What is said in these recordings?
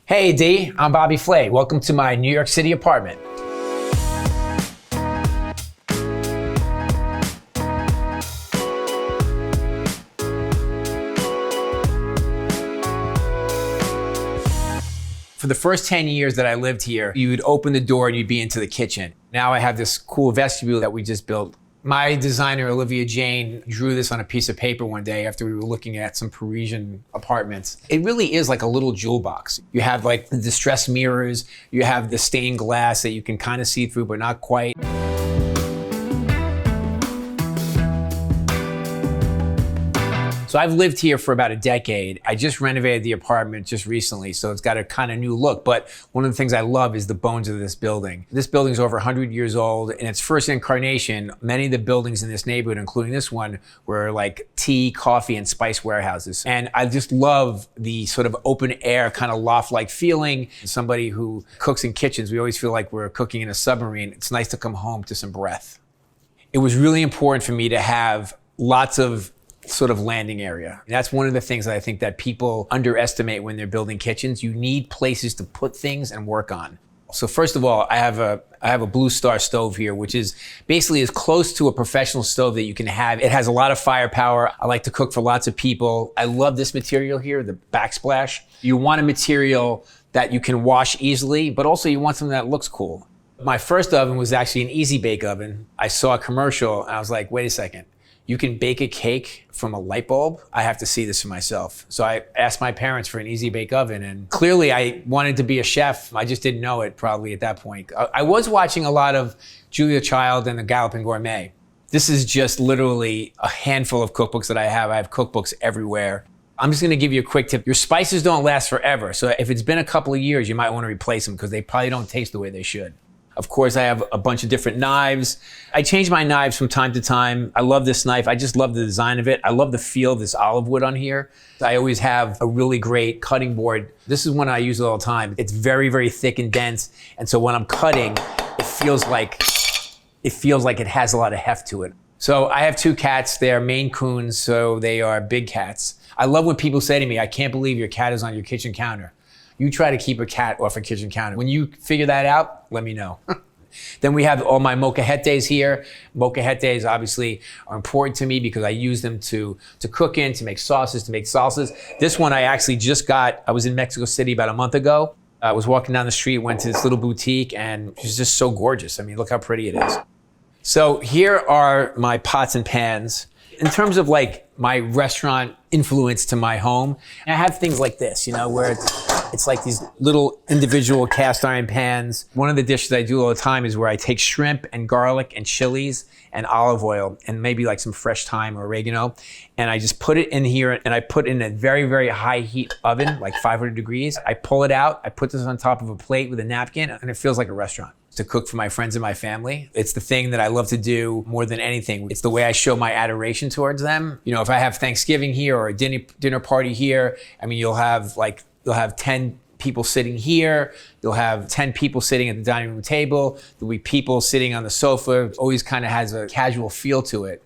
Hey D, I'm Bobby Flay. Welcome to my New York City apartment. For the first 10 years that I lived here, you would open the door and you'd be into the kitchen. Now I have this cool vestibule that we just built. My designer, Olivia Jane, drew this on a piece of paper one day after we were looking at some Parisian apartments. It really is like a little jewel box. You have like the distressed mirrors, you have the stained glass that you can kind of see through, but not quite. So I've lived here for about a decade. I just renovated the apartment just recently, so it's got a kind of new look. But one of the things I love is the bones of this building. This building's over 100 years old. In its first incarnation, many of the buildings in this neighborhood, including this one, were like tea, coffee, and spice warehouses. And I just love the sort of open air, kind of loft-like feeling. Somebody who cooks in kitchens, we always feel like we're cooking in a submarine. It's nice to come home to some breath. It was really important for me to have lots of sort of landing area. And that's one of the things that I think that people underestimate when they're building kitchens. You need places to put things and work on. So first of all, I have a Blue Star stove here, which is basically as close to a professional stove that you can have. It has a lot of firepower. I like to cook for lots of people. I love this material here, the backsplash. You want a material that you can wash easily, but also you want something that looks cool. My first oven was actually an easy bake oven. I saw a commercial and I was like, wait a second. You can bake a cake from a light bulb? I have to see this for myself. So I asked my parents for an easy bake oven, and clearly I wanted to be a chef. I just didn't know it probably at that point. I was watching a lot of Julia Child and the Galloping Gourmet. This is just literally a handful of cookbooks that I have. I have cookbooks everywhere. I'm just gonna give you a quick tip. Your spices don't last forever. So if it's been a couple of years, you might wanna replace them because they probably don't taste the way they should. Of course, I have a bunch of different knives. I change my knives from time to time. I love this knife. I just love the design of it. I love the feel of this olive wood on here. I always have a really great cutting board. This is one I use all the time. It's very, very thick and dense. And so when I'm cutting, it feels like it has a lot of heft to it. So I have two cats. They're Maine Coons, so they are big cats. I love when people say to me, I can't believe your cat is on your kitchen counter. You try to keep a cat off a kitchen counter. When you figure that out, let me know. Then we have all my molcajetes here. Molcajetes obviously are important to me because I use them to cook in, to make sauces, to make salsas. This one I actually just got. I was in Mexico City about a month ago. I was walking down the street, went to this little boutique, and it was just so gorgeous. I mean, look how pretty it is. So here are my pots and pans. In terms of like my restaurant influence to my home, I have things like this, you know, where it's like these little individual cast iron pans. One of the dishes I do all the time is where I take shrimp and garlic and chilies and olive oil and maybe like some fresh thyme or oregano. And I just put it in here and I put it in a very, very high heat oven, like 500 degrees. I pull it out, I put this on top of a plate with a napkin, and it feels like a restaurant. To cook for my friends and my family. It's the thing that I love to do more than anything. It's the way I show my adoration towards them. You know, if I have Thanksgiving here or a dinner party here, I mean, you'll have 10 people sitting here. You'll have 10 people sitting at the dining room table. There'll be people sitting on the sofa. It always kind of has a casual feel to it.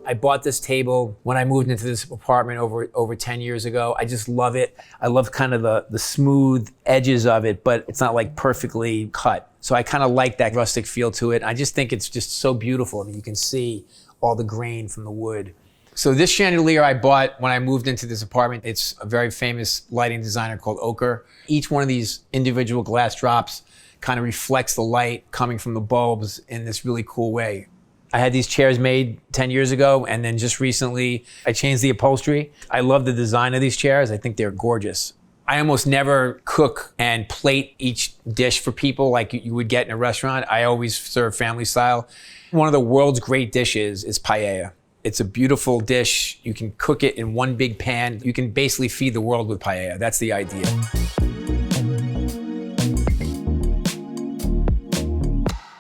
I bought this table when I moved into this apartment over 10 years ago. I just love it. I love kind of the smooth edges of it, but it's not like perfectly cut. So I kind of like that rustic feel to it. I just think it's just so beautiful. I mean, you can see all the grain from the wood. So this chandelier I bought when I moved into this apartment. It's a very famous lighting designer called Ochre. Each one of these individual glass drops kind of reflects the light coming from the bulbs in this really cool way. I had these chairs made 10 years ago, and then just recently I changed the upholstery. I love the design of these chairs. I think they're gorgeous. I almost never cook and plate each dish for people like you would get in a restaurant. I always serve family style. One of the world's great dishes is paella. It's a beautiful dish. You can cook it in one big pan. You can basically feed the world with paella. That's the idea.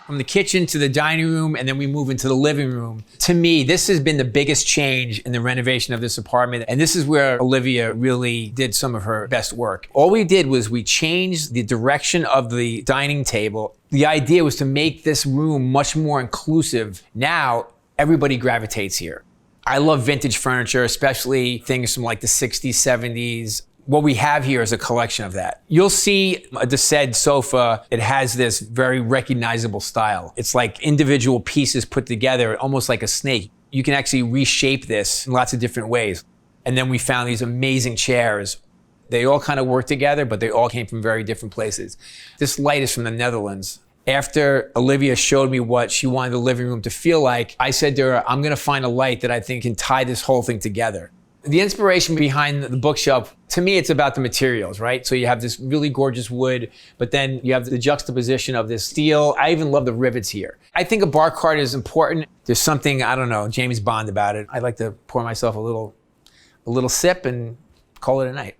From the kitchen to the dining room, and then we move into the living room. To me, this has been the biggest change in the renovation of this apartment. And this is where Olivia really did some of her best work. All we did was we changed the direction of the dining table. The idea was to make this room much more inclusive. Now, everybody gravitates here. I love vintage furniture, especially things from like the 60s, 70s. What we have here is a collection of that. You'll see the said sofa, it has this very recognizable style. It's like individual pieces put together, almost like a snake. You can actually reshape this in lots of different ways. And then we found these amazing chairs. They all kind of work together, but they all came from very different places. This light is from the Netherlands. After Olivia showed me what she wanted the living room to feel like, I said to her, I'm gonna find a light that I think can tie this whole thing together. The inspiration behind the bookshelf, to me, it's about the materials, right? So you have this really gorgeous wood, but then you have the juxtaposition of this steel. I even love the rivets here. I think a bar cart is important. There's something, I don't know, James Bond about it. I like to pour myself a little sip and call it a night.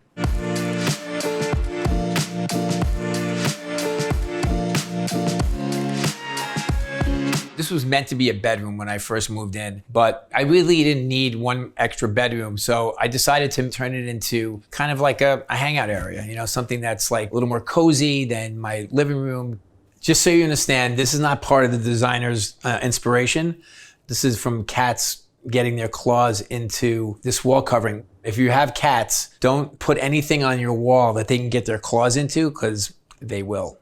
This was meant to be a bedroom when I first moved in, but I really didn't need one extra bedroom. So I decided to turn it into kind of like a hangout area, you know, something that's like a little more cozy than my living room. Just so you understand, this is not part of the designer's inspiration. This is from cats getting their claws into this wall covering. If you have cats, don't put anything on your wall that they can get their claws into, because they will.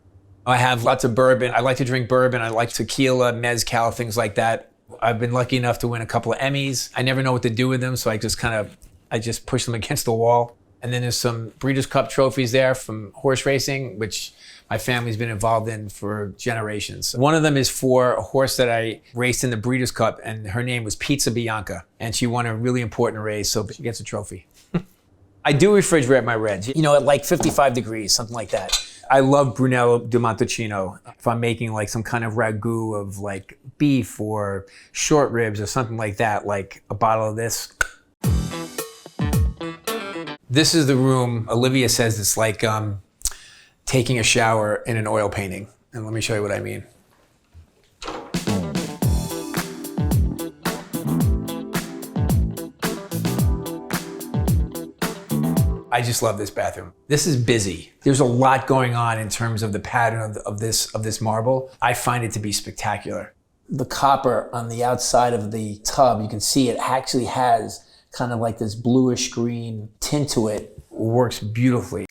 I have lots of bourbon. I like to drink bourbon. I like tequila, mezcal, things like that. I've been lucky enough to win a couple of Emmys. I never know what to do with them, so I just push them against the wall. And then there's some Breeders' Cup trophies there from horse racing, which my family's been involved in for generations. One of them is for a horse that I raced in the Breeders' Cup, and her name was Pizza Bianca, and she won a really important race, so she gets a trophy. I do refrigerate my reds, you know, at like 55 degrees, something like that. I love Brunello di Montalcino. If I'm making like some kind of ragu of like beef or short ribs or something like that, like a bottle of this. This is the room, Olivia says it's like taking a shower in an oil painting. And let me show you what I mean. I just love this bathroom. This is busy. There's a lot going on in terms of the pattern of this marble. I find it to be spectacular. The copper on the outside of the tub, you can see it actually has kind of like this bluish green tint to it. It works beautifully.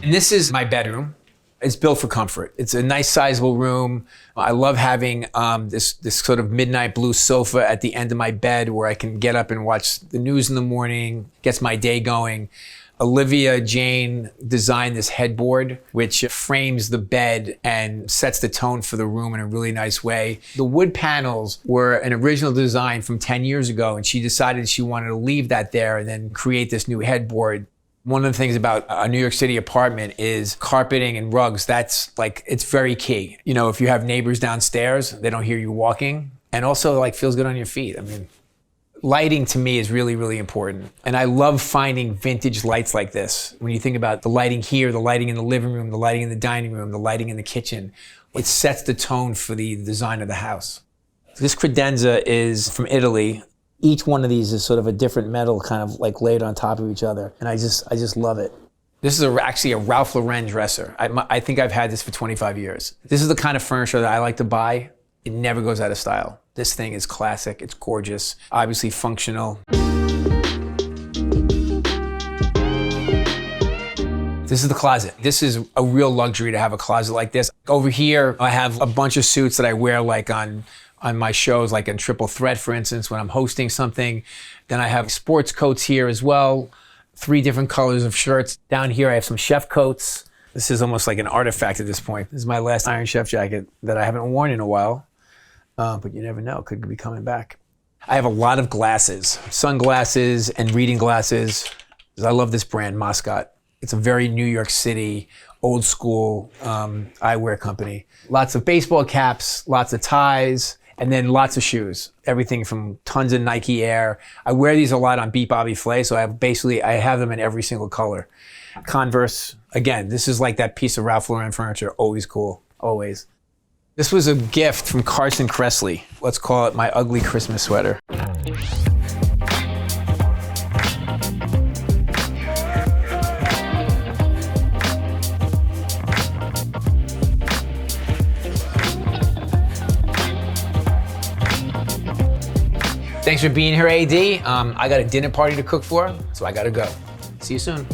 And this is my bedroom. It's built for comfort. It's a nice sizable room. I love having this sort of midnight blue sofa at the end of my bed where I can get up and watch the news in the morning, gets my day going. Olivia Jane designed this headboard, which frames the bed and sets the tone for the room in a really nice way. The wood panels were an original design from 10 years ago, and she decided she wanted to leave that there and then create this new headboard. One of the things about a New York City apartment is carpeting and rugs. That's like, it's very key. You know, if you have neighbors downstairs, they don't hear you walking, and also like feels good on your feet. I mean, lighting to me is really, really important. And I love finding vintage lights like this. When you think about the lighting here, the lighting in the living room, the lighting in the dining room, the lighting in the kitchen, it sets the tone for the design of the house. This credenza is from Italy. Each one of these is sort of a different metal kind of like laid on top of each other. And I just love it. This is actually a Ralph Lauren dresser. I think I've had this for 25 years. This is the kind of furniture that I like to buy. It never goes out of style. This thing is classic, it's gorgeous, obviously functional. This is the closet. This is a real luxury to have a closet like this. Over here, I have a bunch of suits that I wear like on my shows, like in Triple Threat, for instance, when I'm hosting something. Then I have sports coats here as well, 3 different colors of shirts. Down here, I have some chef coats. This is almost like an artifact at this point. This is my last Iron Chef jacket that I haven't worn in a while, but you never know, could be coming back. I have a lot of glasses, sunglasses and reading glasses. I love this brand, Moscot. It's a very New York City, old school eyewear company. Lots of baseball caps, lots of ties, and then lots of shoes. Everything from tons of Nike Air. I wear these a lot on Beat Bobby Flay, so I have them in every single color. Converse, again, this is like that piece of Ralph Lauren furniture, always cool, always. This was a gift from Carson Kressley. Let's call it my ugly Christmas sweater. Thanks for being here, AD. I got a dinner party to cook for, so I gotta go. See you soon.